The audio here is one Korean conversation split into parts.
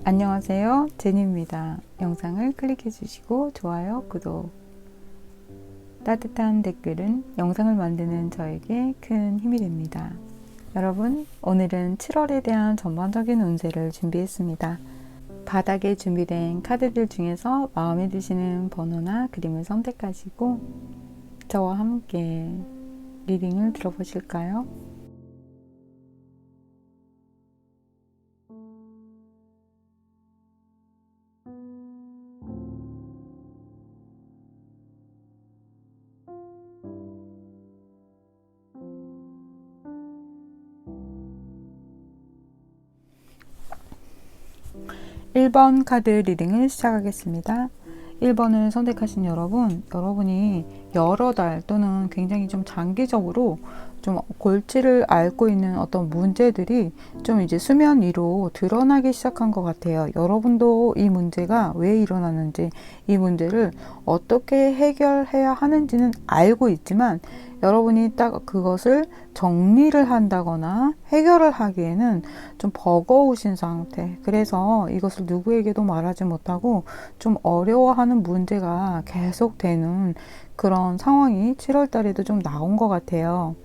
안녕하세요, 제니입니다. 영상을 클릭해 주시고 좋아요, 구독, 따뜻한 댓글은 영상을 만드는 저에게 큰 힘이 됩니다. 여러분, 오늘은 7월에 대한 전반적인 운세를 준비했습니다. 바닥에 준비된 카드들 중에서 마음에 드시는 번호나 그림을 선택하시고 저와 함께 리딩을 들어보실까요? 1번 카드 리딩을 시작하겠습니다. 1번을 선택하신 여러분이 여러 달 또는 굉장히 좀 장기적으로 좀 골치를 앓고 있는 어떤 문제들이 좀 이제 수면 위로 드러나기 시작한 것 같아요. 여러분도 이 문제가 왜 일어나는지, 이 문제를 어떻게 해결해야 하는지는 알고 있지만 여러분이 딱 그것을 정리를 한다거나 해결을 하기에는 좀 버거우신 상태. 그래서 이것을 누구에게도 말하지 못하고 좀 어려워하는 문제가 계속되는 그런 상황이 7월 달에도 좀 나온 것 같아요.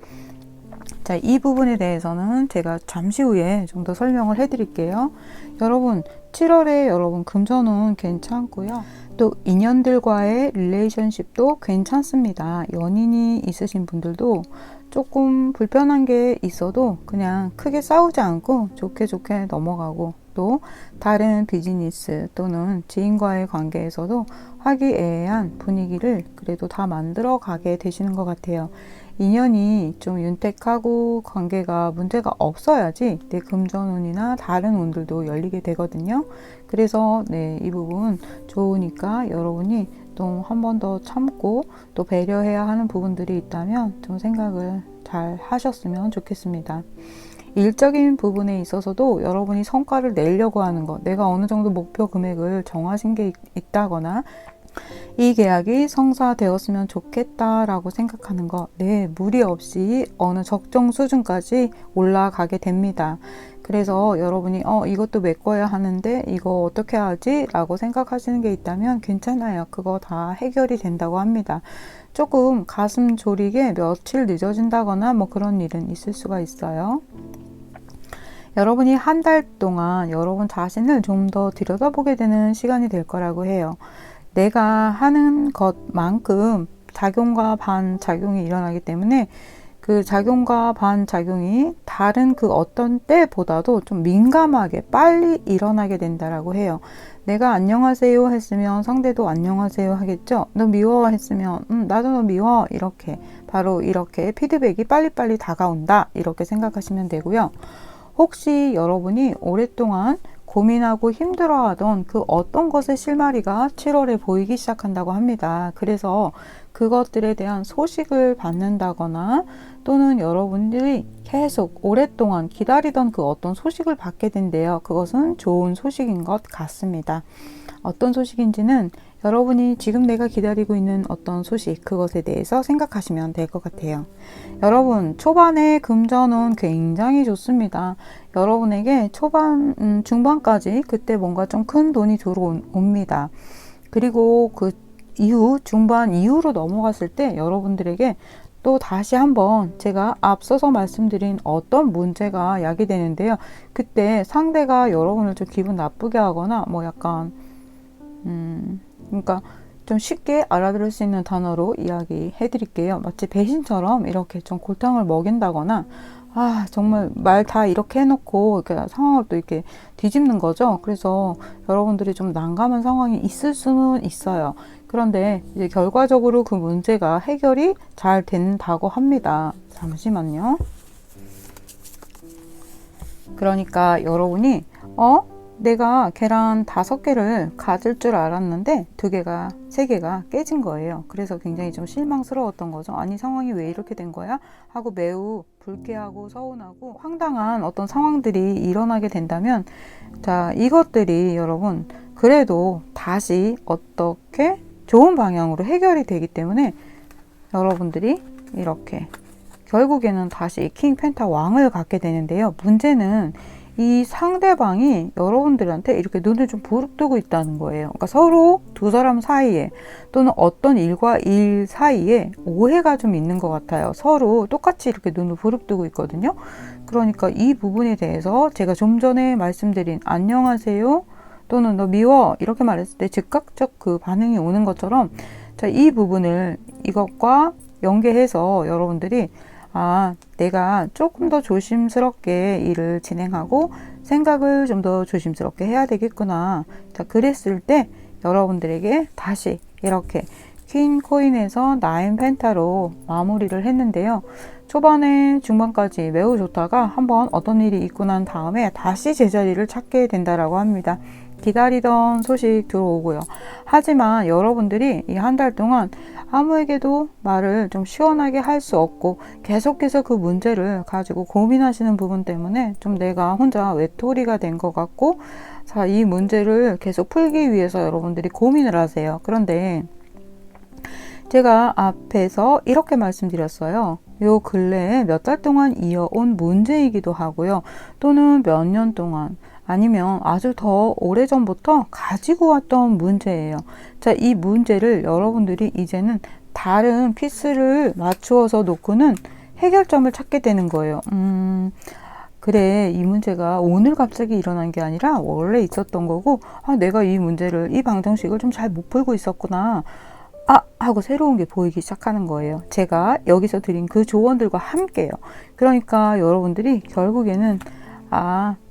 자, 이 부분에 대해서는 제가 잠시 후에 좀 더 설명을 해드릴게요. 여러분, 7월에 여러분 금전운 괜찮고요. 또 인연들과의 릴레이션십도 괜찮습니다. 연인이 있으신 분들도 조금 불편한 게 있어도 그냥 크게 싸우지 않고 좋게 넘어가고, 또 다른 비즈니스 또는 지인과의 관계에서도 화기애애한 분위기를 그래도 다 만들어 가게 되시는 것 같아요. 인연이 좀 윤택하고 관계가 문제가 없어야지 내 금전운이나 다른 운들도 열리게 되거든요. 그래서 이 부분 좋으니까 여러분이 또 한 번 더 참고 또 배려해야 하는 부분들이 있다면 좀 생각을 잘 하셨으면 좋겠습니다. 일적인 부분에 있어서도 여러분이 성과를 내려고 하는 것, 내가 어느 정도 목표 금액을 정하신 게 있다거나 이 계약이 성사되었으면 좋겠다라고 생각하는 것, 무리 없이 어느 적정 수준까지 올라가게 됩니다. 그래서 여러분이 이것도 메꿔야 하는데 이거 어떻게 하지? 라고 생각하시는 게 있다면 괜찮아요. 그거 다 해결이 된다고 합니다. 조금 가슴 졸이게 며칠 늦어진다거나 뭐 그런 일은 있을 수가 있어요. 여러분이 한 달 동안 여러분 자신을 좀 더 들여다보게 되는 시간이 될 거라고 해요. 내가 하는 것만큼 작용과 반작용이 일어나기 때문에 그 작용과 반작용이 다른 그 어떤 때보다도 좀 민감하게 빨리 일어나게 된다라고 해요. 내가 안녕하세요 했으면 상대도 안녕하세요 하겠죠. 너 미워 했으면 나도 너 미워, 이렇게 바로 이렇게 피드백이 빨리빨리 다가온다, 이렇게 생각하시면 되고요. 혹시 여러분이 오랫동안 고민하고 힘들어하던 그 어떤 것의 실마리가 7월에 보이기 시작한다고 합니다. 그래서 그것들에 대한 소식을 받는다거나 또는 여러분들이 계속 오랫동안 기다리던 그 어떤 소식을 받게 된대요. 그것은 좋은 소식인 것 같습니다. 어떤 소식인지는 여러분이 지금 내가 기다리고 있는 어떤 소식, 그것에 대해서 생각하시면 될 것 같아요. 여러분, 초반에 금전운 굉장히 좋습니다. 여러분에게 초반, 중반까지 그때 뭔가 좀 큰 돈이 들어옵니다. 그리고 그 이후, 중반 이후로 넘어갔을 때 여러분들에게 또 다시 한번 제가 앞서서 말씀드린 어떤 문제가 야기되는데요. 그때 상대가 여러분을 좀 기분 나쁘게 하거나 뭐 약간 그러니까 좀 쉽게 알아들을 수 있는 단어로 이야기해 드릴게요. 마치 배신처럼 이렇게 좀 골탕을 먹인다거나, 정말 말 다 이렇게 해놓고 이렇게 상황을 또 이렇게 뒤집는 거죠. 그래서 여러분들이 좀 난감한 상황이 있을 수는 있어요. 그런데 이제 결과적으로 그 문제가 해결이 잘 된다고 합니다. 잠시만요. 그러니까 여러분이 내가 계란 5개를 가질 줄 알았는데 2개가, 3개가 깨진 거예요. 그래서 굉장히 좀 실망스러웠던 거죠. 아니, 상황이 왜 이렇게 된 거야? 하고 매우 불쾌하고 서운하고 황당한 어떤 상황들이 일어나게 된다면, 자, 이것들이 여러분 그래도 다시 어떻게 좋은 방향으로 해결이 되기 때문에 여러분들이 이렇게 결국에는 다시 킹 펜타 왕을 갖게 되는데요. 문제는 이 상대방이 여러분들한테 이렇게 눈을 좀 부릅뜨고 있다는 거예요. 그러니까 서로 두 사람 사이에 또는 어떤 일과 일 사이에 오해가 좀 있는 것 같아요. 서로 똑같이 이렇게 눈을 부릅뜨고 있거든요. 그러니까 이 부분에 대해서 제가 좀 전에 말씀드린 안녕하세요 또는 너 미워 이렇게 말했을 때 즉각적 그 반응이 오는 것처럼 자, 이 부분을 이것과 연계해서 여러분들이 내가 조금 더 조심스럽게 일을 진행하고 생각을 좀 더 조심스럽게 해야 되겠구나. 자, 그랬을 때 여러분들에게 다시 이렇게 퀸 코인에서 9 펜타로 마무리를 했는데요. 초반에 중반까지 매우 좋다가 한번 어떤 일이 있고 난 다음에 다시 제자리를 찾게 된다라고 합니다. 기다리던 소식 들어오고요. 하지만 여러분들이 이 한 달 동안 아무에게도 말을 좀 시원하게 할 수 없고 계속해서 그 문제를 가지고 고민하시는 부분 때문에 좀 내가 혼자 외톨이가 된 것 같고 자, 이 문제를 계속 풀기 위해서 여러분들이 고민을 하세요. 그런데 제가 앞에서 이렇게 말씀드렸어요. 요 근래에 몇 달 동안 이어온 문제이기도 하고요. 또는 몇 년 동안 아니면 아주 더 오래전부터 가지고 왔던 문제예요. 자, 이 문제를 여러분들이 이제는 다른 피스를 맞추어서 놓고는 해결점을 찾게 되는 거예요. 그래, 이 문제가 오늘 갑자기 일어난 게 아니라 원래 있었던 거고, 내가 이 문제를, 이 방정식을 좀 잘 못 풀고 있었구나. 하고 새로운 게 보이기 시작하는 거예요. 제가 여기서 드린 그 조언들과 함께요. 그러니까 여러분들이 결국에는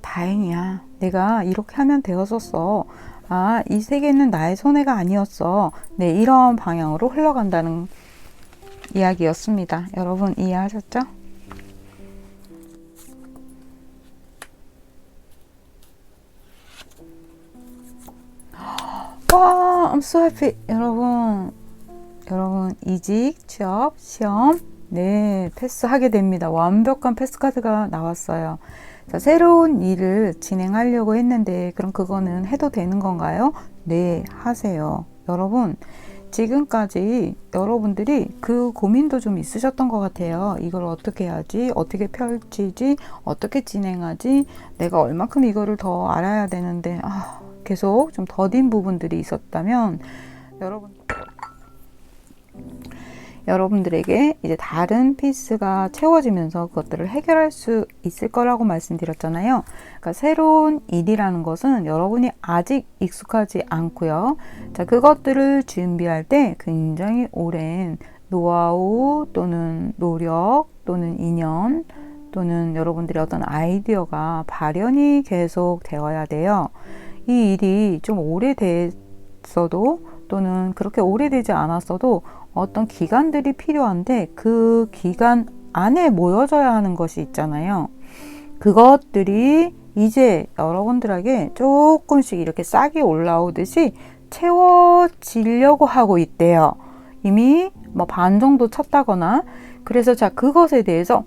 다행이야. 내가 이렇게 하면 되었었어. 이 세계는 나의 손해가 아니었어. 네, 이런 방향으로 흘러간다는 이야기였습니다. 여러분 이해하셨죠? 와, I'm so happy. 여러분 이직, 취업, 시험 네, 패스하게 됩니다. 완벽한 패스 카드가 나왔어요. 자, 새로운 일을 진행하려고 했는데 그럼 그거는 해도 되는 건가요? 네, 하세요. 여러분 지금까지 여러분들이 그 고민도 좀 있으셨던 것 같아요. 이걸 어떻게 해야지? 어떻게 펼치지? 어떻게 진행하지? 내가 얼마큼 이거를 더 알아야 되는데 계속 좀 더딘 부분들이 있었다면 여러분들에게 이제 다른 피스가 채워지면서 그것들을 해결할 수 있을 거라고 말씀드렸잖아요. 그러니까 새로운 일이라는 것은 여러분이 아직 익숙하지 않고요. 자, 그것들을 준비할 때 굉장히 오랜 노하우 또는 노력 또는 인연 또는 여러분들의 어떤 아이디어가 발현이 계속 되어야 돼요. 이 일이 좀 오래됐어도 또는 그렇게 오래되지 않았어도 어떤 기간들이 필요한데 그 기간 안에 모여져야 하는 것이 있잖아요. 그것들이 이제 여러분들에게 조금씩 이렇게 싹이 올라오듯이 채워지려고 하고 있대요. 이미 반 정도 찼다거나. 그래서 자, 그것에 대해서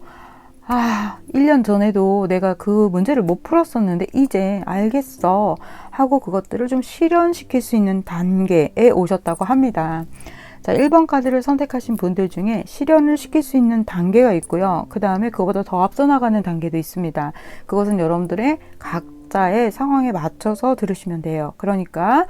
1년 전에도 내가 그 문제를 못 풀었었는데 이제 알겠어 하고 그것들을 좀 실현시킬 수 있는 단계에 오셨다고 합니다. 자, 1번 카드를 선택하신 분들 중에 실현을 시킬 수 있는 단계가 있고요. 그 다음에 그거보다 더 앞서 나가는 단계도 있습니다. 그것은 여러분들의 각자의 상황에 맞춰서 들으시면 돼요. 그러니까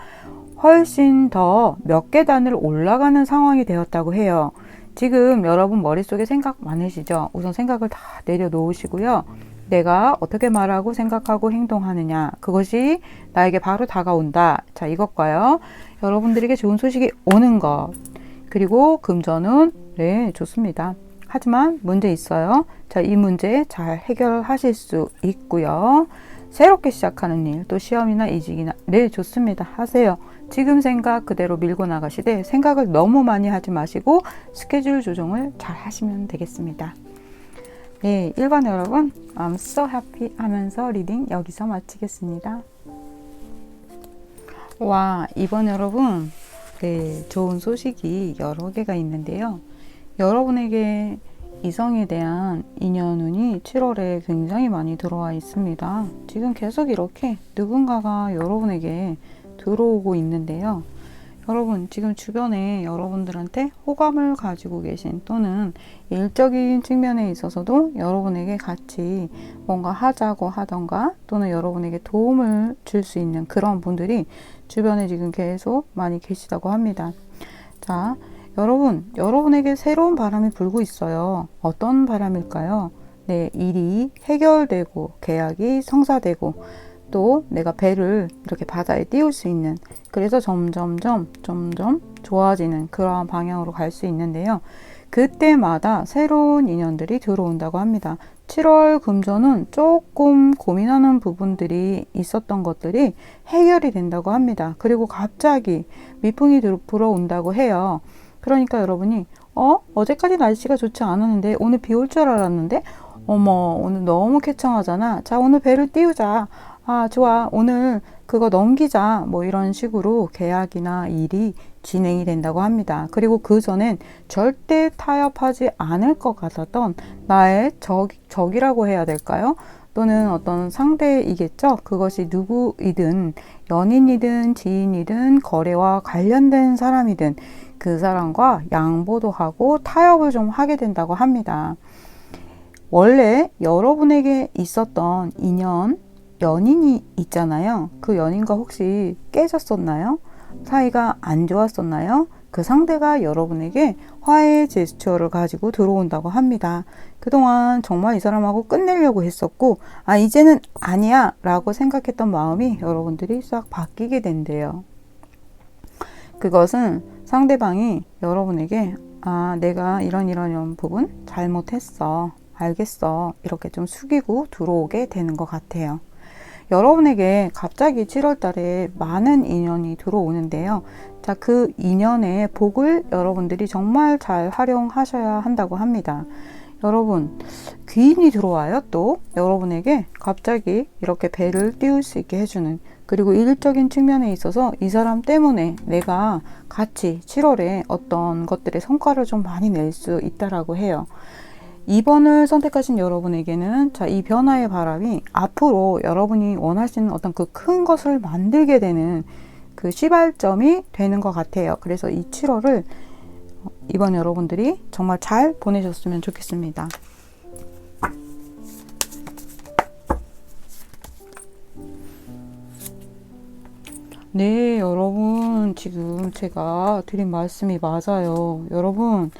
훨씬 더 몇 계단을 올라가는 상황이 되었다고 해요. 지금 여러분 머릿속에 생각 많으시죠? 우선 생각을 다 내려놓으시고요. 내가 어떻게 말하고 생각하고 행동하느냐, 그것이 나에게 바로 다가온다. 자, 이것과요. 여러분들에게 좋은 소식이 오는 것. 그리고 금전은 네, 좋습니다. 하지만 문제 있어요. 자, 이 문제 잘 해결하실 수 있고요. 새롭게 시작하는 일, 또 시험이나 이직이나 네, 좋습니다. 하세요. 지금 생각 그대로 밀고 나가시되 생각을 너무 많이 하지 마시고 스케줄 조정을 잘 하시면 되겠습니다. 네, 1번 여러분 I'm so happy 하면서 리딩 여기서 마치겠습니다. 와, 2번 여러분 네, 좋은 소식이 여러 개가 있는데요. 여러분에게 이성에 대한 인연운이 7월에 굉장히 많이 들어와 있습니다. 지금 계속 이렇게 누군가가 여러분에게 들어오고 있는데요. 여러분 지금 주변에 여러분들한테 호감을 가지고 계신 또는 일적인 측면에 있어서도 여러분에게 같이 뭔가 하자고 하던가 또는 여러분에게 도움을 줄 수 있는 그런 분들이 주변에 지금 계속 많이 계시다고 합니다. 자, 여러분에게 새로운 바람이 불고 있어요. 어떤 바람일까요? 내 일이 해결되고 계약이 성사되고 또 내가 배를 이렇게 바다에 띄울 수 있는, 그래서 점점 좋아지는 그러한 방향으로 갈 수 있는데요. 그때마다 새로운 인연들이 들어온다고 합니다. 7월 금전은 조금 고민하는 부분들이 있었던 것들이 해결이 된다고 합니다. 그리고 갑자기 미풍이 불어온다고 해요. 그러니까 여러분이 어제까지 날씨가 좋지 않았는데 오늘 비 올 줄 알았는데 어머 오늘 너무 쾌청하잖아. 자, 오늘 배를 띄우자. 아, 좋아. 오늘 그거 넘기자. 뭐 이런 식으로 계약이나 일이 진행이 된다고 합니다. 그리고 그 전엔 절대 타협하지 않을 것 같았던 나의 적이라고 해야 될까요? 또는 어떤 상대이겠죠. 그것이 누구이든 연인이든 지인이든 거래와 관련된 사람이든 그 사람과 양보도 하고 타협을 좀 하게 된다고 합니다. 원래 여러분에게 있었던 연인이 있잖아요. 그 연인과 혹시 깨졌었나요? 사이가 안 좋았었나요? 그 상대가 여러분에게 화해의 제스처를 가지고 들어온다고 합니다. 그동안 정말 이 사람하고 끝내려고 했었고, 이제는 아니야 라고 생각했던 마음이 여러분들이 싹 바뀌게 된대요. 그것은 상대방이 여러분에게 내가 이런 부분 잘못했어. 알겠어. 이렇게 좀 숙이고 들어오게 되는 것 같아요. 여러분에게 갑자기 7월 달에 많은 인연이 들어오는데요. 자, 그 인연의 복을 여러분들이 정말 잘 활용하셔야 한다고 합니다. 여러분, 귀인이 들어와요. 또 여러분에게 갑자기 이렇게 배를 띄울 수 있게 해주는, 그리고 일적인 측면에 있어서 이 사람 때문에 내가 같이 7월에 어떤 것들의 성과를 좀 많이 낼 수 있다라고 해요. 2번을 선택하신 여러분에게는 이 변화의 바람이 앞으로 여러분이 원하시는 어떤 그 큰 것을 만들게 되는 그 시발점이 되는 것 같아요. 그래서 이 7월을 이번 여러분들이 정말 잘 보내셨으면 좋겠습니다. 네, 여러분 지금 제가 드린 말씀이 맞아요. 여러분,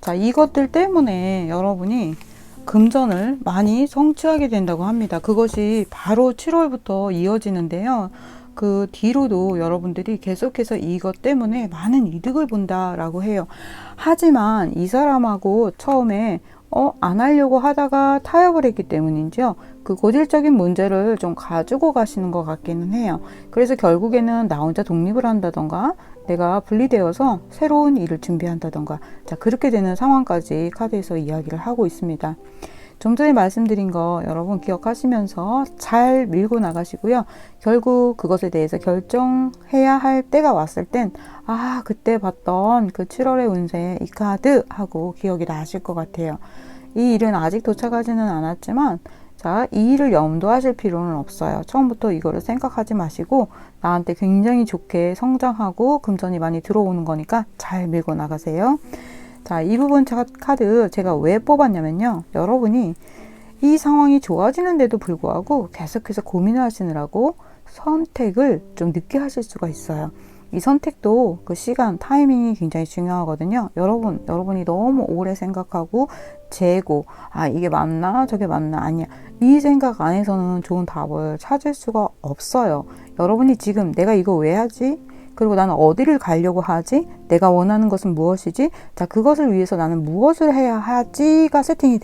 자, 이것들 때문에 여러분이 금전을 많이 성취하게 된다고 합니다. 그것이 바로 7월부터 이어지는데요. 그 뒤로도 여러분들이 계속해서 이것 때문에 많은 이득을 본다라고 해요. 하지만 이 사람하고 처음에 안 하려고 하다가 타협을 했기 때문인지요. 그 고질적인 문제를 좀 가지고 가시는 것 같기는 해요. 그래서 결국에는 나 혼자 독립을 한다던가 내가 분리되어서 새로운 일을 준비한다던가, 자, 그렇게 되는 상황까지 카드에서 이야기를 하고 있습니다. 좀 전에 말씀드린 거 여러분 기억하시면서 잘 밀고 나가시고요. 결국 그것에 대해서 결정해야 할 때가 왔을 땐 그때 봤던 그 7월의 운세 이 카드 하고 기억이 나실 것 같아요. 이 일은 아직 도착하지는 않았지만 자, 이 일을 염두하실 필요는 없어요. 처음부터 이거를 생각하지 마시고 나한테 굉장히 좋게 성장하고 금전이 많이 들어오는 거니까 잘 밀고 나가세요. 자, 이 부분 카드 제가 왜 뽑았냐면요. 여러분이 이 상황이 좋아지는데도 불구하고 계속해서 고민을 하시느라고 선택을 좀 늦게 하실 수가 있어요. 이 선택도 그 시간, 타이밍이 굉장히 중요하거든요. 여러분이 너무 오래 생각하고 재고, 이게 맞나? 저게 맞나? 아니야. 이 생각 안에서는 좋은 답을 찾을 수가 없어요. 여러분이 지금 내가 이거 왜 하지? 그리고 나는 어디를 가려고 하지? 내가 원하는 것은 무엇이지? 자, 그것을 위해서 나는 무엇을 해야 하지가 세팅이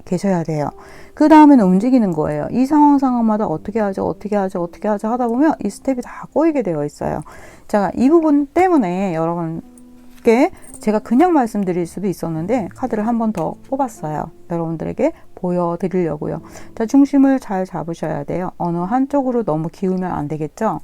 계셔야 돼요. 그 다음에는 움직이는 거예요. 이 상황마다 어떻게 하죠 하다 보면 이 스텝이 다 꼬이게 되어 있어요. 자, 이 부분 때문에 여러분께 제가 그냥 말씀드릴 수도 있었는데 카드를 한 번 더 뽑았어요. 여러분들에게 보여드리려고요. 자, 중심을 잘 잡으셔야 돼요. 어느 한쪽으로 너무 기우면 안 되겠죠?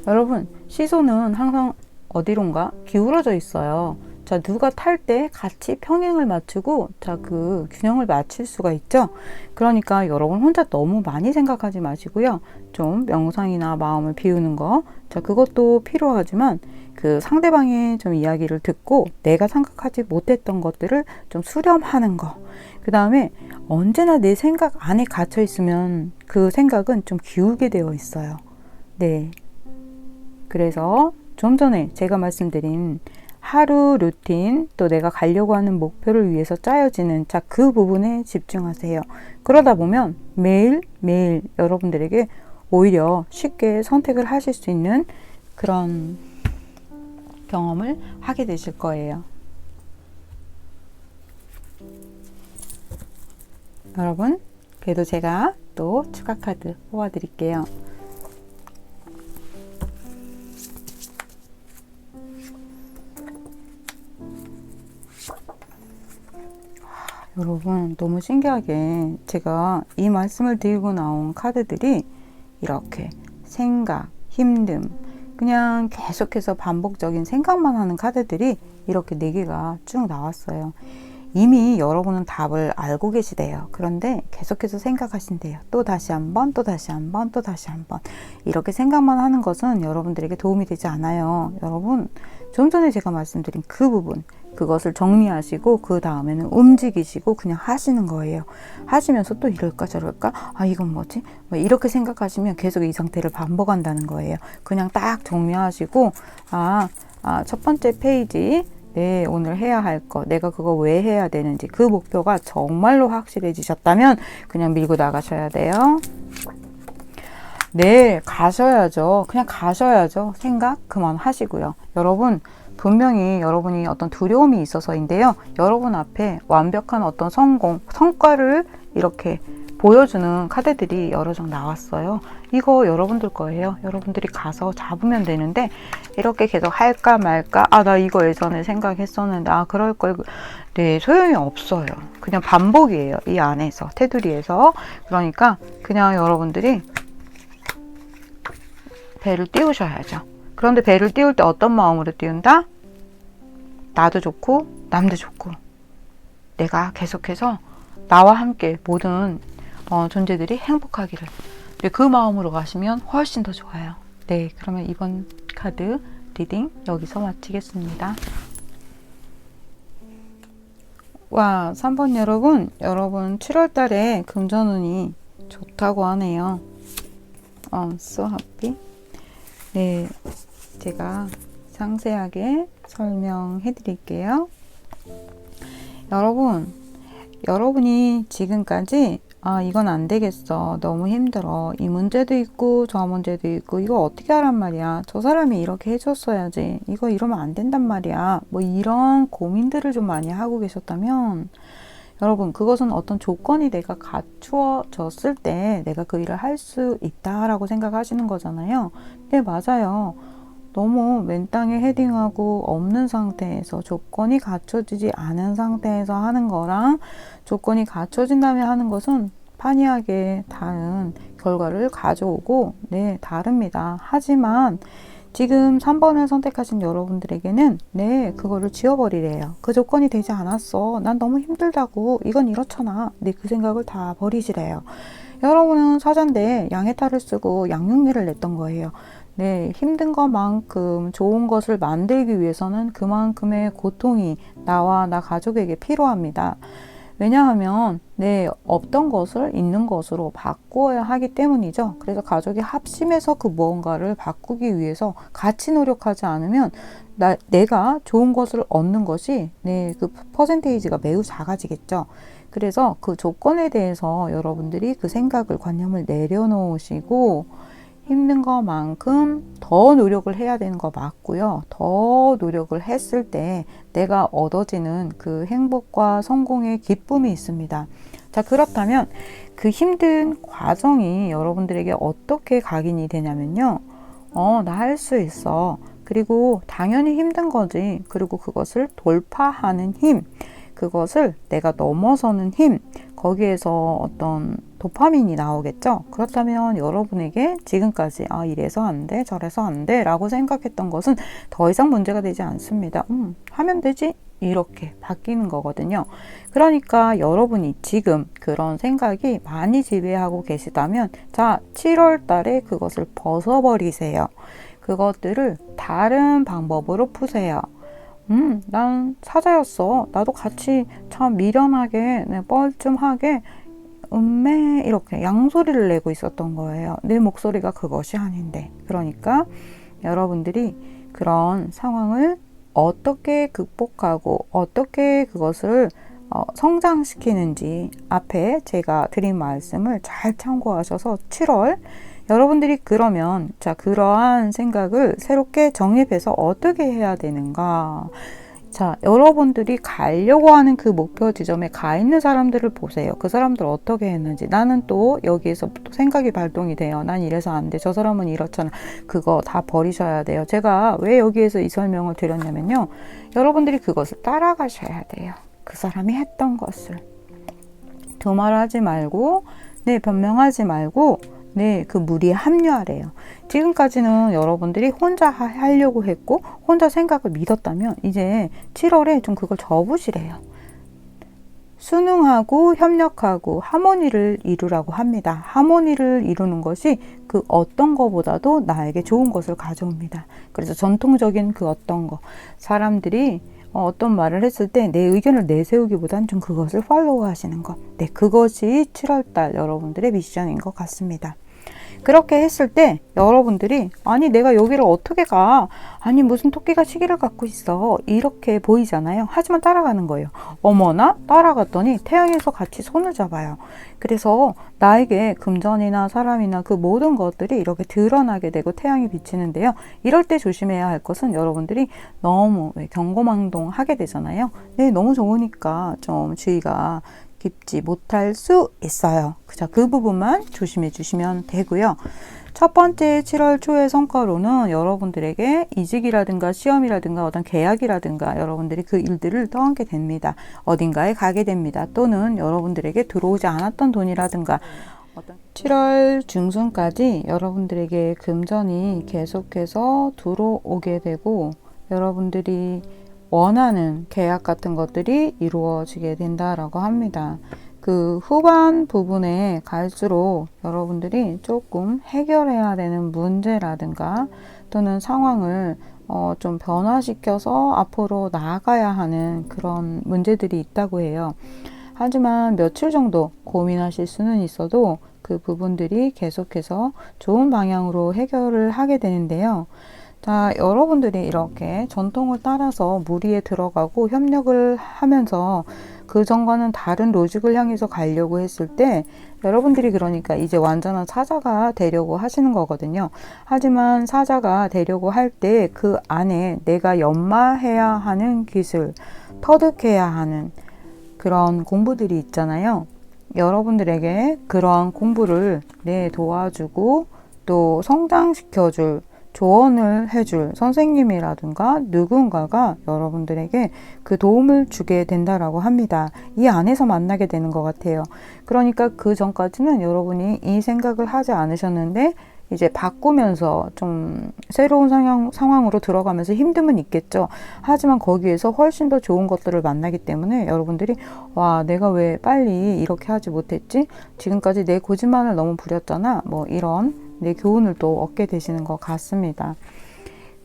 여러분, 시선은 항상 어디론가 기울어져 있어요. 자, 누가 탈 때 같이 평행을 맞추고 자, 그 균형을 맞출 수가 있죠. 그러니까 여러분 혼자 너무 많이 생각하지 마시고요. 좀 명상이나 마음을 비우는 거, 자, 그것도 필요하지만 그 상대방의 좀 이야기를 듣고 내가 생각하지 못했던 것들을 좀 수렴하는 거. 그 다음에 언제나 내 생각 안에 갇혀 있으면 그 생각은 좀 기울게 되어 있어요. 네. 그래서 좀 전에 제가 말씀드린 하루 루틴, 또 내가 가려고 하는 목표를 위해서 짜여지는 자, 그 부분에 집중하세요. 그러다 보면 매일매일 여러분들에게 오히려 쉽게 선택을 하실 수 있는 그런 경험을 하게 되실 거예요. 여러분, 그래도 제가 또 추가 카드 뽑아 드릴게요. 여러분, 너무 신기하게 제가 이 말씀을 드리고 나온 카드들이 이렇게 생각, 힘듦, 그냥 계속해서 반복적인 생각만 하는 카드들이 이렇게 4개가 쭉 나왔어요. 이미 여러분은 답을 알고 계시대요. 그런데 계속해서 생각하신대요. 또 다시 한번, 또 다시 한번, 또 다시 한번. 이렇게 생각만 하는 것은 여러분들에게 도움이 되지 않아요. 여러분, 좀 전에 제가 말씀드린 그 부분, 그것을 정리하시고 그 다음에는 움직이시고 그냥 하시는 거예요. 하시면서 또 이럴까 저럴까? 아, 이건 뭐지? 이렇게 생각하시면 계속 이 상태를 반복한다는 거예요. 그냥 딱 정리하시고 첫 번째 페이지, 네, 오늘 해야 할 거, 내가 그거 왜 해야 되는지 그 목표가 정말로 확실해지셨다면 그냥 밀고 나가셔야 돼요. 네, 가셔야죠. 그냥 가셔야죠. 생각 그만하시고요. 여러분, 분명히 여러분이 어떤 두려움이 있어서인데요. 여러분 앞에 완벽한 어떤 성과를 이렇게 보여주는 카드들이 여러 장 나왔어요. 이거 여러분들 거예요. 여러분들이 가서 잡으면 되는데 이렇게 계속 할까 말까, 나 이거 예전에 생각했었는데 그럴 걸. 네, 소용이 없어요. 그냥 반복이에요. 이 안에서, 테두리에서. 그러니까 그냥 여러분들이 배를 띄우셔야죠. 그런데 배를 띄울 때 어떤 마음으로 띄운다? 나도 좋고 남도 좋고 내가 계속해서 나와 함께 모든 존재들이 행복하기를. 네, 그 마음으로 가시면 훨씬 더 좋아요. 네, 그러면 이번 카드 리딩 여기서 마치겠습니다. 와, 3번 여러분 7월 달에 금전운이 좋다고 하네요. So happy. 네, 제가 상세하게 설명해 드릴게요. 여러분이 지금까지 이건 안 되겠어, 너무 힘들어, 이 문제도 있고 저 문제도 있고 이거 어떻게 하란 말이야, 저 사람이 이렇게 해줬어야지, 이거 이러면 안 된단 말이야, 뭐 이런 고민들을 좀 많이 하고 계셨다면 여러분, 그것은 어떤 조건이 내가 갖추어졌을 때 내가 그 일을 할 수 있다라고 생각하시는 거잖아요. 네, 맞아요. 너무 맨 땅에 헤딩하고 없는 상태에서, 조건이 갖춰지지 않은 상태에서 하는 거랑 조건이 갖춰진 다음에 하는 것은 판이하게 다른 결과를 가져오고, 네, 다릅니다. 하지만 지금 3번을 선택하신 여러분들에게는 네, 그거를 지워버리래요. 그 조건이 되지 않았어, 난 너무 힘들다고, 이건 이렇잖아. 네, 그 생각을 다 버리시래요. 여러분은 사전대 양의 탈을 쓰고 양육례를 냈던 거예요. 네, 힘든 것만큼 좋은 것을 만들기 위해서는 그만큼의 고통이 나와 나 가족에게 필요합니다. 왜냐하면 네, 없던 것을 있는 것으로 바꾸어야 하기 때문이죠. 그래서 가족이 합심해서 그 무언가를 바꾸기 위해서 같이 노력하지 않으면 내가 좋은 것을 얻는 것이 네, 그 퍼센테이지가 매우 작아지겠죠. 그래서 그 조건에 대해서 여러분들이 그 생각을, 관념을 내려놓으시고 힘든 것만큼 더 노력을 해야 되는 거 맞고요. 더 노력을 했을 때 내가 얻어지는 그 행복과 성공의 기쁨이 있습니다. 자, 그렇다면 그 힘든 과정이 여러분들에게 어떻게 각인이 되냐면요. 나 할 수 있어. 그리고 당연히 힘든 거지. 그리고 그것을 돌파하는 힘. 그것을 내가 넘어서는 힘, 거기에서 어떤 도파민이 나오겠죠. 그렇다면 여러분에게 지금까지 이래서 안 돼, 저래서 안 돼 라고 생각했던 것은 더 이상 문제가 되지 않습니다. 하면 되지? 이렇게 바뀌는 거거든요. 그러니까 여러분이 지금 그런 생각이 많이 지배하고 계시다면 자, 7월 달에 그것을 벗어버리세요. 그것들을 다른 방법으로 푸세요. 난 사자였어. 나도 같이 참 미련하게, 뻘쭘하게 이렇게 양소리를 내고 있었던 거예요. 내 목소리가 그것이 아닌데. 그러니까 여러분들이 그런 상황을 어떻게 극복하고 어떻게 그것을 성장시키는지 앞에 제가 드린 말씀을 잘 참고하셔서 7월 여러분들이 그러면 자, 그러한 생각을 새롭게 정립해서 어떻게 해야 되는가? 자, 여러분들이 가려고 하는 그 목표 지점에 가 있는 사람들을 보세요. 그 사람들 어떻게 했는지. 나는 또 여기에서 또 생각이 발동이 돼요. 난 이래서 안 돼. 저 사람은 이렇잖아. 그거 다 버리셔야 돼요. 제가 왜 여기에서 이 설명을 드렸냐면요. 여러분들이 그것을 따라가셔야 돼요. 그 사람이 했던 것을. 두말하지 말고, 변명하지 말고, 그 무리에 합류하래요. 지금까지는 여러분들이 혼자 하려고 했고 혼자 생각을 믿었다면 이제 7월에 좀 그걸 접으시래요. 순응하고 협력하고 하모니를 이루라고 합니다. 하모니를 이루는 것이 그 어떤 것보다도 나에게 좋은 것을 가져옵니다. 그래서 전통적인 그 어떤 거 사람들이 어떤 말을 했을 때 내 의견을 내세우기보단 좀 그것을 팔로우 하시는 것. 그것이 7월달 여러분들의 미션인 것 같습니다. 그렇게 했을 때 여러분들이 아니 내가 여기를 어떻게 가? 아니 무슨 토끼가 시계를 갖고 있어? 이렇게 보이잖아요. 하지만 따라가는 거예요. 어머나 따라갔더니 태양에서 같이 손을 잡아요. 그래서 나에게 금전이나 사람이나 그 모든 것들이 이렇게 드러나게 되고 태양이 비치는데요. 이럴 때 조심해야 할 것은 여러분들이 너무 경거망동하게 되잖아요. 너무 좋으니까 좀 주의가 깊지 못할 수 있어요. 그 부분만 조심해 주시면 되고요. 첫 번째 7월 초의 성과로는 여러분들에게 이직이라든가 시험이라든가 어떤 계약이라든가 여러분들이 그 일들을 떠안게 됩니다. 어딘가에 가게 됩니다. 또는 여러분들에게 들어오지 않았던 돈이라든가 7월 중순까지 여러분들에게 금전이 계속해서 들어오게 되고 여러분들이 원하는 계약 같은 것들이 이루어지게 된다라고 합니다. 그 후반 부분에 갈수록 여러분들이 조금 해결해야 되는 문제라든가 또는 상황을 좀 변화시켜서 앞으로 나아가야 하는 그런 문제들이 있다고 해요. 하지만 며칠 정도 고민하실 수는 있어도 그 부분들이 계속해서 좋은 방향으로 해결을 하게 되는데요. 자, 여러분들이 이렇게 전통을 따라서 무리에 들어가고 협력을 하면서 그 전과는 다른 로직을 향해서 가려고 했을 때 여러분들이 그러니까 이제 완전한 사자가 되려고 하시는 거거든요. 하지만 사자가 되려고 할 때 그 안에 내가 연마해야 하는 기술, 터득해야 하는 그런 공부들이 있잖아요. 여러분들에게 그러한 공부를 도와주고 또 성장시켜줄 조언을 해줄 선생님이라든가 누군가가 여러분들에게 그 도움을 주게 된다라고 합니다. 이 안에서 만나게 되는 것 같아요. 그러니까 그 전까지는 여러분이 이 생각을 하지 않으셨는데 이제 바꾸면서 좀 새로운 상황으로 들어가면서 힘듦은 있겠죠. 하지만 거기에서 훨씬 더 좋은 것들을 만나기 때문에 여러분들이 와, 내가 왜 빨리 이렇게 하지 못했지? 지금까지 내 고집만을 너무 부렸잖아. 이런 내 교훈을 또 얻게 되시는 것 같습니다.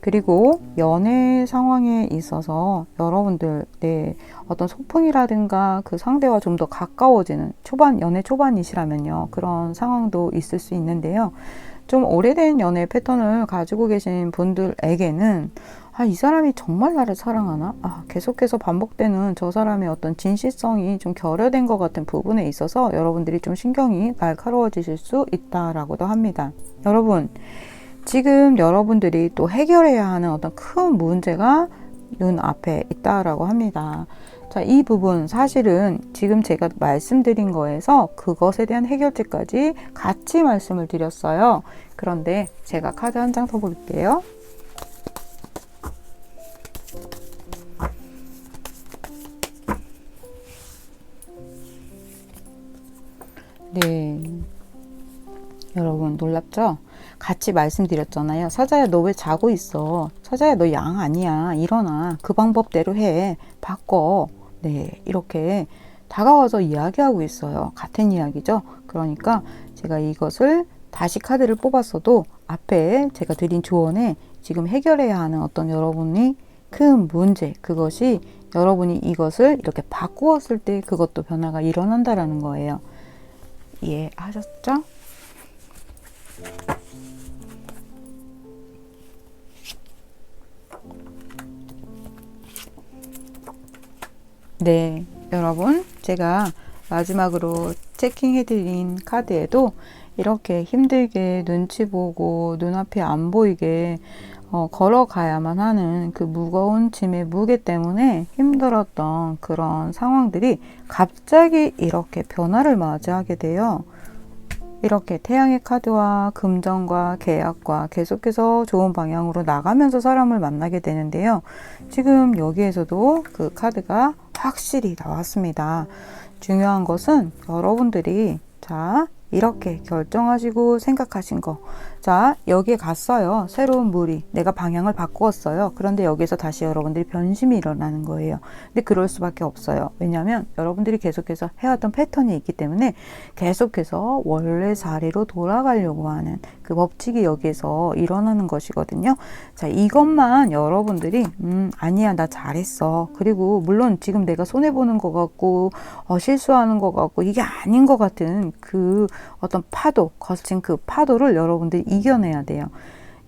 그리고 연애 상황에 있어서 여러분들 어떤 소풍이라든가 그 상대와 좀 더 가까워지는 연애 초반이시라면요. 그런 상황도 있을 수 있는데요. 좀 오래된 연애 패턴을 가지고 계신 분들에게는 이 사람이 정말 나를 사랑하나? 계속해서 반복되는 저 사람의 어떤 진실성이 좀 결여된 것 같은 부분에 있어서 여러분들이 좀 신경이 날카로워지실 수 있다라고도 합니다. 여러분, 지금 여러분들이 또 해결해야 하는 어떤 큰 문제가 눈앞에 있다라고 합니다. 자, 이 부분 사실은 지금 제가 말씀드린 거에서 그것에 대한 해결책까지 같이 말씀을 드렸어요. 그런데 제가 카드 한 장 더 볼게요. 하셨죠? 같이 말씀드렸잖아요. 사자야, 너 왜 자고 있어? 사자야, 너 양 아니야. 일어나. 그 방법대로 해. 바꿔. 네, 이렇게 다가와서 이야기하고 있어요. 같은 이야기죠. 그러니까 제가 이것을 다시 카드를 뽑았어도 앞에 제가 드린 조언에 지금 해결해야 하는 어떤 여러분이 큰 문제, 그것이 여러분이 이것을 이렇게 바꾸었을 때 그것도 변화가 일어난다라는 거예요. 이해하셨죠? 네, 여러분, 제가 마지막으로 체킹해드린 카드에도 이렇게 힘들게 눈치 보고 눈앞이 안 보이게 걸어가야만 하는 그 무거운 짐의 무게 때문에 힘들었던 그런 상황들이 갑자기 이렇게 변화를 맞이하게 돼요. 이렇게 태양의 카드와 금전과 계약과 계속해서 좋은 방향으로 나가면서 사람을 만나게 되는데요. 지금 여기에서도 그 카드가 확실히 나왔습니다. 중요한 것은 여러분들이 이렇게 결정하시고 생각하신 거. 여기에 갔어요. 새로운 물이. 내가 방향을 바꾸었어요. 그런데 여기서 다시 여러분들이 변심이 일어나는 거예요. 근데 그럴 수밖에 없어요. 왜냐하면 여러분들이 계속해서 해왔던 패턴이 있기 때문에 계속해서 원래 자리로 돌아가려고 하는 그 법칙이 여기에서 일어나는 것이거든요. 이것만 여러분들이 아니야, 나 잘했어. 그리고 물론 지금 내가 손해보는 것 같고 실수하는 것 같고 이게 아닌 것 같은 그 어떤 파도, 거친 그 파도를 여러분들이 이겨내야 돼요.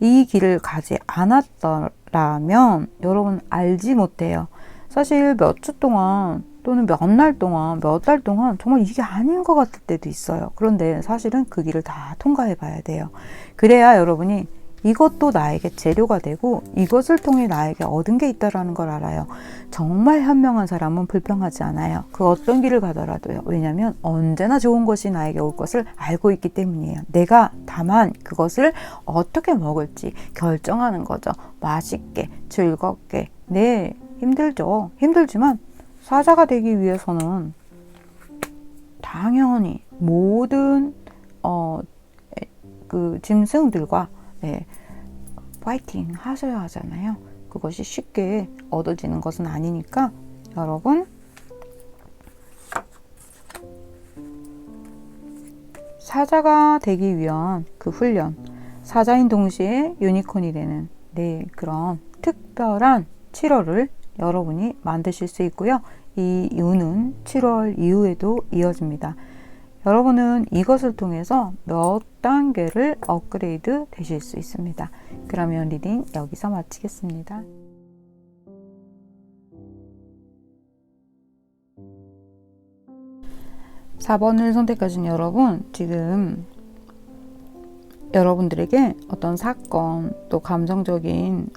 이 길을 가지 않았더라면 여러분 알지 못해요. 사실 몇 주 동안 또는 몇 날 동안, 몇 달 동안 정말 이게 아닌 것 같을 때도 있어요. 그런데 사실은 그 길을 다 통과해 봐야 돼요. 그래야 여러분이 이것도 나에게 재료가 되고 이것을 통해 나에게 얻은 게 있다는 걸 알아요. 정말 현명한 사람은 불평하지 않아요. 그 어떤 길을 가더라도요. 왜냐하면 언제나 좋은 것이 나에게 올 것을 알고 있기 때문이에요. 내가 다만 그것을 어떻게 먹을지 결정하는 거죠. 맛있게, 즐겁게. 네, 힘들죠. 힘들지만 사자가 되기 위해서는 당연히 모든 그 짐승들과 파이팅 하셔야 하잖아요. 그것이 쉽게 얻어지는 것은 아니니까 여러분 사자가 되기 위한 그 훈련, 사자인 동시에 유니콘이 되는 그런 특별한 7월을 여러분이 만드실 수 있고요. 이 이유는 7월 이후에도 이어집니다. 여러분은 이것을 통해서 몇 단계를 업그레이드 되실 수 있습니다. 그러면 리딩 여기서 마치겠습니다. (4번을) 선택하신 여러분, 지금 여러분들에게 어떤 사건 또 감정적인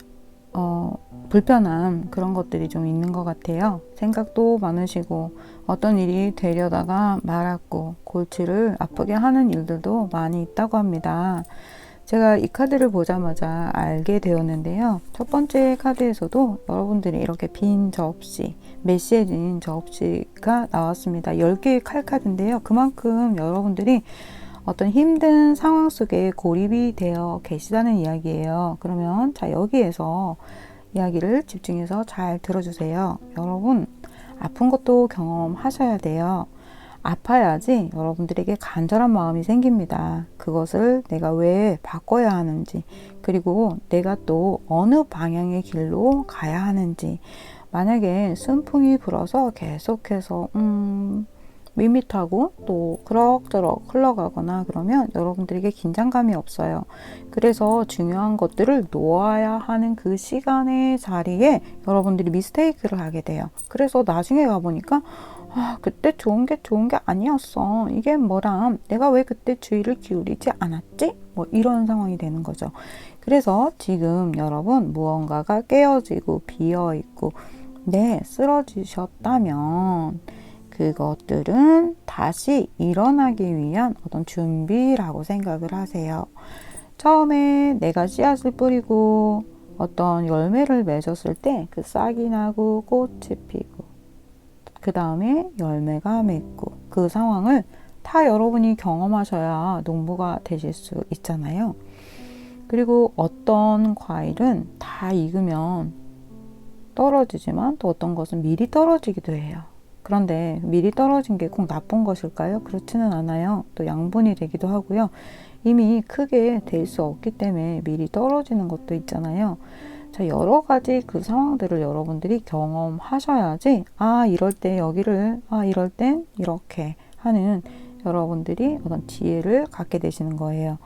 불편함 그런 것들이 좀 있는 것 같아요. 생각도 많으시고 어떤 일이 되려다가 말았고 골치를 아프게 하는 일들도 많이 있다고 합니다. 제가 이 카드를 보자마자 알게 되었는데요. 첫 번째 카드에서도 여러분들이 이렇게 빈 접시, 메시지인 접시가 나왔습니다. 10개의 칼 카드인데요. 그만큼 여러분들이 어떤 힘든 상황 속에 고립이 되어 계시다는 이야기예요. 그러면 여기에서 이야기를 집중해서 잘 들어주세요. 여러분, 아픈 것도 경험하셔야 돼요. 아파야지 여러분들에게 간절한 마음이 생깁니다. 그것을 내가 왜 바꿔야 하는지, 그리고 내가 또 어느 방향의 길로 가야 하는지. 만약에 순풍이 불어서 계속해서 밋밋하고 또 그럭저럭 흘러가거나 그러면 여러분들에게 긴장감이 없어요. 그래서 중요한 것들을 놓아야 하는 그 시간의 자리에 여러분들이 미스테이크를 하게 돼요. 그래서 나중에 가보니까 그때 좋은 게 아니었어. 이게 뭐람, 내가 왜 그때 주의를 기울이지 않았지? 뭐 이런 상황이 되는 거죠. 그래서 지금 여러분 무언가가 깨어지고 비어있고 쓰러지셨다면 그것들은 다시 일어나기 위한 어떤 준비라고 생각을 하세요. 처음에 내가 씨앗을 뿌리고 어떤 열매를 맺었을 때 그 싹이 나고 꽃이 피고 그 다음에 열매가 맺고 그 상황을 다 여러분이 경험하셔야 농부가 되실 수 있잖아요. 그리고 어떤 과일은 다 익으면 떨어지지만 또 어떤 것은 미리 떨어지기도 해요. 그런데 미리 떨어진 게 꼭 나쁜 것일까요? 그렇지는 않아요. 또 양분이 되기도 하고요. 이미 크게 될 수 없기 때문에 미리 떨어지는 것도 있잖아요. 자, 여러 가지 그 상황들을 여러분들이 경험하셔야지, 이럴 때 여기를, 이럴 땐 이렇게 하는 여러분들이 어떤 지혜를 갖게 되시는 거예요.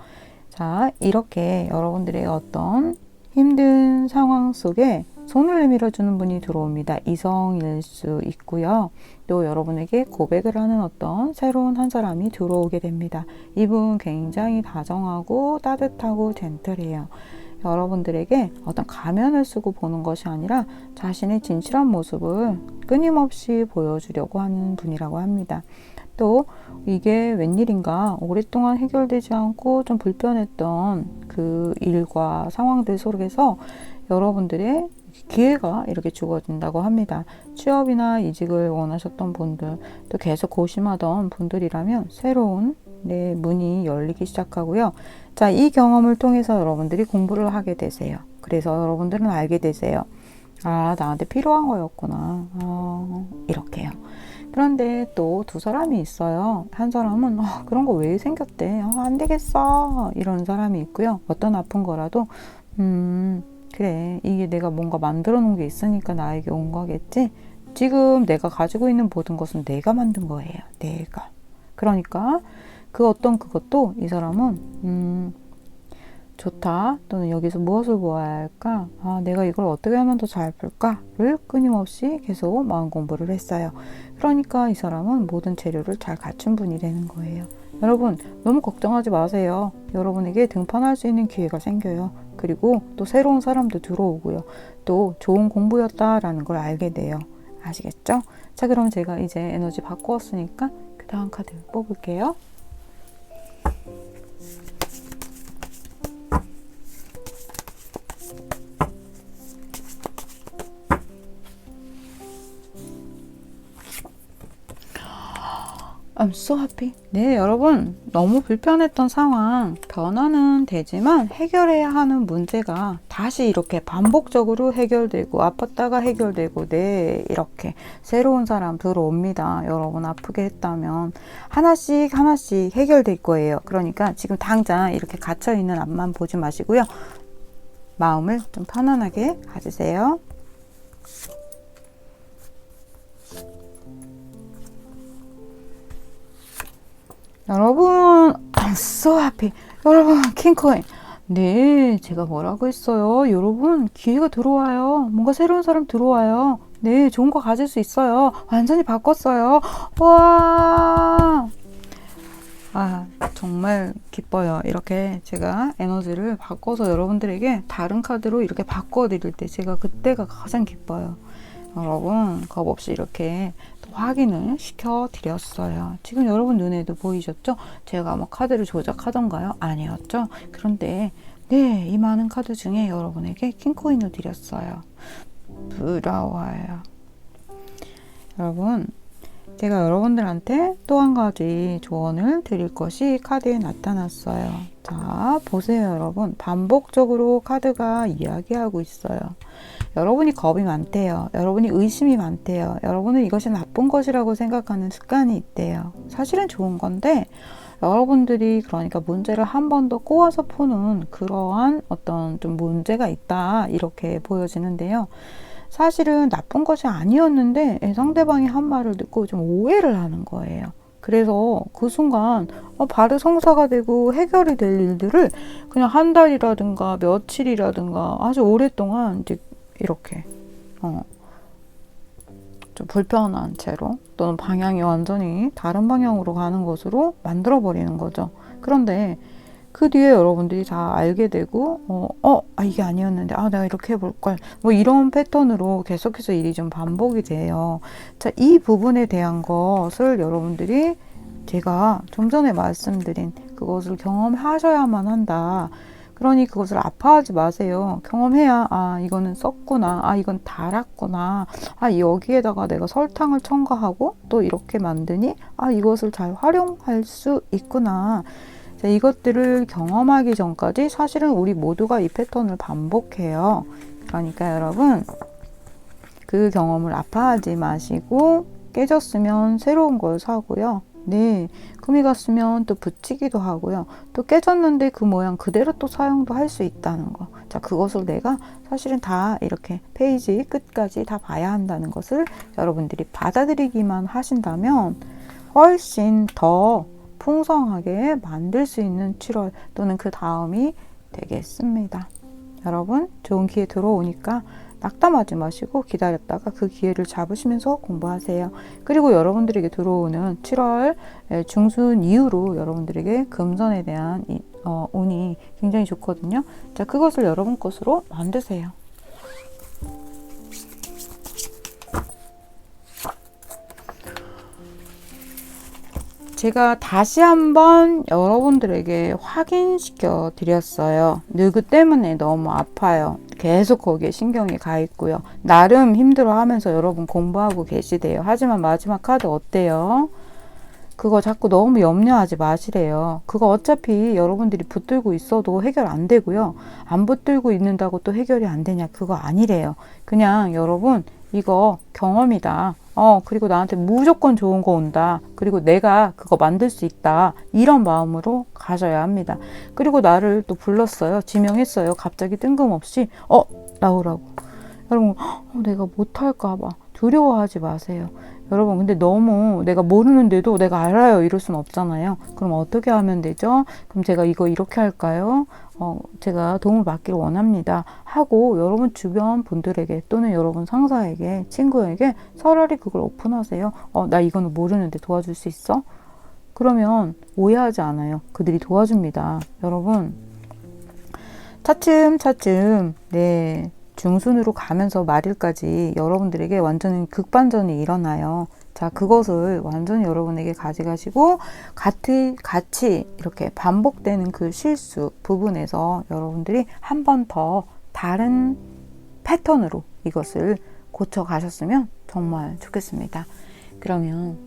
자, 이렇게 여러분들의 어떤 힘든 상황 속에 손을 내밀어 주는 분이 들어옵니다. 이성일 수 있고요. 또 여러분에게 고백을 하는 어떤 새로운 한 사람이 들어오게 됩니다. 이분 굉장히 다정하고 따뜻하고 젠틀해요. 여러분들에게 어떤 가면을 쓰고 보는 것이 아니라 자신의 진실한 모습을 끊임없이 보여주려고 하는 분이라고 합니다. 또 이게 웬일인가 오랫동안 해결되지 않고 좀 불편했던 그 일과 상황들 속에서 여러분들의 기회가 이렇게 주어진다고 합니다. 취업이나 이직을 원하셨던 분들, 또 계속 고심하던 분들이라면 새로운 문이 열리기 시작하고요. 자, 이 경험을 통해서 여러분들이 공부를 하게 되세요. 그래서 여러분들은 알게 되세요. 나한테 필요한 거였구나. 이렇게요. 그런데 또 두 사람이 있어요. 한 사람은 그런 거 왜 생겼대? 안 되겠어. 이런 사람이 있고요. 어떤 아픈 거라도 그래, 이게 내가 뭔가 만들어 놓은 게 있으니까 나에게 온 거겠지? 지금 내가 가지고 있는 모든 것은 내가 만든 거예요. 내가. 그러니까 그 어떤 그것도 이 사람은 좋다, 또는 여기서 무엇을 보아야 할까, 내가 이걸 어떻게 하면 더 잘 풀까를 끊임없이 계속 마음 공부를 했어요. 그러니까 이 사람은 모든 재료를 잘 갖춘 분이 되는 거예요. 여러분, 너무 걱정하지 마세요. 여러분에게 등판할 수 있는 기회가 생겨요. 그리고 또 새로운 사람도 들어오고요. 또 좋은 공부였다라는 걸 알게 돼요. 아시겠죠? 자, 그럼 제가 이제 에너지 바꾸었으니까 그 다음 카드 뽑을게요. I'm so happy. 네, 여러분, 너무 불편했던 상황, 변화는 되지만 해결해야 하는 문제가 다시 이렇게 반복적으로 해결되고, 아팠다가 해결되고, 이렇게 새로운 사람 들어옵니다. 여러분 아프게 했다면 하나씩 해결될 거예요. 그러니까 지금 당장 이렇게 갇혀있는 앞만 보지 마시고요. 마음을 좀 편안하게 가지세요. 여러분, I'm so happy. 여러분, 킹코인. 네, 제가 뭐라고 했어요? 여러분, 기회가 들어와요. 뭔가 새로운 사람 들어와요. 네, 좋은 거 가질 수 있어요. 완전히 바꿨어요. 와! 정말 기뻐요. 이렇게 제가 에너지를 바꿔서 여러분들에게 다른 카드로 이렇게 바꿔드릴 때 제가 그때가 가장 기뻐요. 여러분, 겁 없이 이렇게 확인을 시켜드렸어요. 지금 여러분 눈에도 보이셨죠? 제가 뭐 카드를 조작하던가요? 아니었죠? 그런데 이 많은 카드 중에 여러분에게 킹코인을 드렸어요. 부러워요. 여러분, 제가 여러분들한테 또 한 가지 조언을 드릴 것이 카드에 나타났어요. 자, 보세요, 여러분. 반복적으로 카드가 이야기하고 있어요. 여러분이 겁이 많대요. 여러분이 의심이 많대요. 여러분은 이것이 나쁜 것이라고 생각하는 습관이 있대요. 사실은 좋은 건데, 여러분들이 그러니까 문제를 한 번 더 꼬아서 푸는 그러한 어떤 좀 문제가 있다, 이렇게 보여지는데요. 사실은 나쁜 것이 아니었는데 상대방이 한 말을 듣고 좀 오해를 하는 거예요. 그래서 그 순간 바로 성사가 되고 해결이 될 일들을 그냥 한 달이라든가 며칠이라든가 아주 오랫동안 이제 이렇게 좀 불편한 채로, 또는 방향이 완전히 다른 방향으로 가는 것으로 만들어 버리는 거죠. 그런데 그 뒤에 여러분들이 다 알게 되고 이게 아니었는데 내가 이렇게 해볼걸, 뭐 이런 패턴으로 계속해서 일이 좀 반복이 돼요. 자, 이 부분에 대한 것을 여러분들이 제가 좀 전에 말씀드린 그것을 경험하셔야만 한다. 그러니 그것을 아파하지 마세요. 경험해야 아 이거는 썩구나, 아 이건 달았구나, 아 여기에다가 내가 설탕을 첨가하고 또 이렇게 만드니 아 이것을 잘 활용할 수 있구나. 자, 이것들을 경험하기 전까지 사실은 우리 모두가 이 패턴을 반복해요. 그러니까 여러분 그 경험을 아파하지 마시고 깨졌으면 새로운 걸 사고요. 네, 금이 갔으면 또 붙이기도 하고요. 또 깨졌는데 그 모양 그대로 또 사용도 할 수 있다는 거. 자, 그것을 내가 사실은 다 이렇게 페이지 끝까지 다 봐야 한다는 것을 여러분들이 받아들이기만 하신다면 훨씬 더 풍성하게 만들 수 있는 7월 또는 그 다음이 되겠습니다. 여러분, 좋은 기회 들어오니까 낙담하지 마시고 기다렸다가 그 기회를 잡으시면서 공부하세요. 그리고 여러분들에게 들어오는 7월 중순 이후로 여러분들에게 금전에 대한 운이 굉장히 좋거든요. 자, 그것을 여러분 것으로 만드세요. 제가 다시 한번 여러분들에게 확인시켜 드렸어요. 누구 때문에 너무 아파요. 계속 거기에 신경이 가 있고요. 나름 힘들어 하면서 여러분 공부하고 계시대요. 하지만 마지막 카드 어때요? 그거 자꾸 너무 염려하지 마시래요. 그거 어차피 여러분들이 붙들고 있어도 해결 안 되고요. 안 붙들고 있는다고 또 해결이 안 되냐? 그거 아니래요. 그냥 여러분 이거 경험이다. 그리고 나한테 무조건 좋은 거 온다. 그리고 내가 그거 만들 수 있다. 이런 마음으로 가셔야 합니다. 그리고 나를 또 불렀어요. 지명했어요. 갑자기 뜬금없이 나오라고. 여러분 내가 못할까 봐 두려워하지 마세요. 여러분 근데 너무 내가 모르는데도 내가 알아요 이럴 순 없잖아요. 그럼 어떻게 하면 되죠? 그럼 제가 이거 이렇게 할까요? 제가 도움을 받기를 원합니다 하고 여러분 주변 분들에게 또는 여러분 상사에게 친구에게 차라리 그걸 오픈하세요. 나 이거는 모르는데 도와줄 수 있어? 그러면 오해하지 않아요. 그들이 도와줍니다. 여러분 차츰차츰 네 중순으로 가면서 말일까지 여러분들에게 완전히 극반전이 일어나요. 자, 그것을 완전히 여러분에게 가져가시고 같이 이렇게 반복되는 그 실수 부분에서 여러분들이 한 번 더 다른 패턴으로 이것을 고쳐 가셨으면 정말 좋겠습니다. 그러면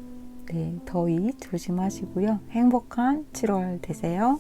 네, 더위 조심하시고요. 행복한 7월 되세요.